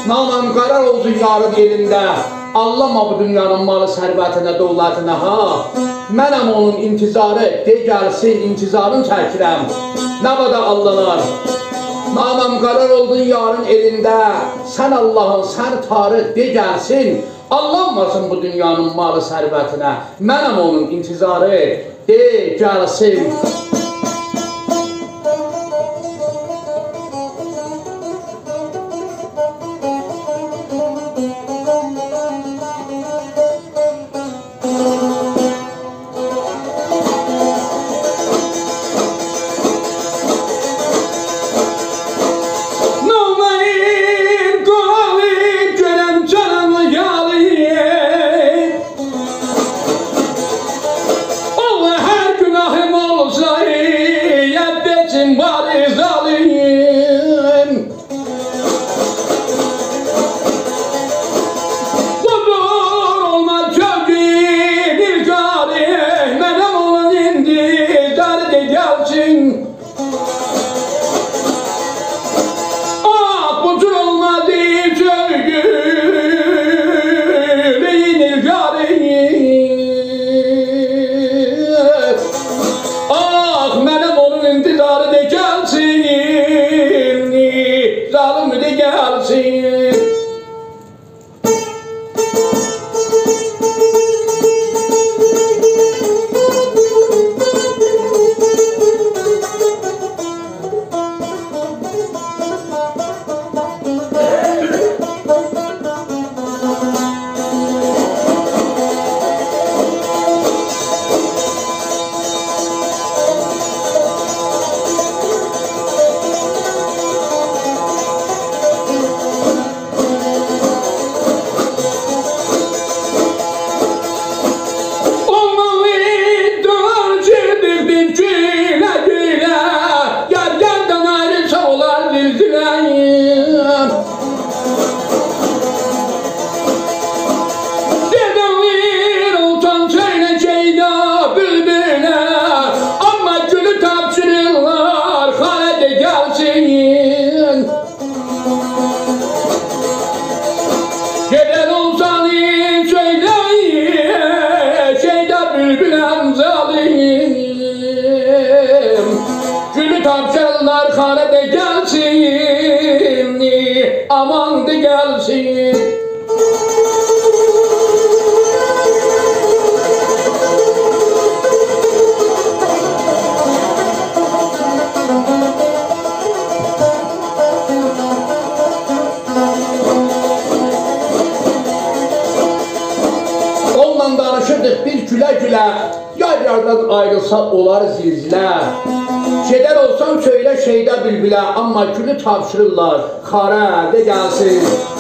Namam karar olsun yarın elində. Allama bu dünyanın malı sərvətinə, dövlətinə ha. Mənəm onun intizarı, de gəlsin intizarın çəkirəm. Nə vada allanar. Namam karar oldun yarın elində. Sən Allahın, sən tarı, de gəlsin. Allanmasın bu dünyanın malı sərvətinə. Mənəm onun intizarı, de gəlsin. Aman de gelsin. Onunla danışırdık bir gülə-gülə. Yar-yardan ayrılsa olar zilzilə. Gedər olsan söylə şeydə bülbülə. Amma gülü tapşırırlar xarə de gəlsin.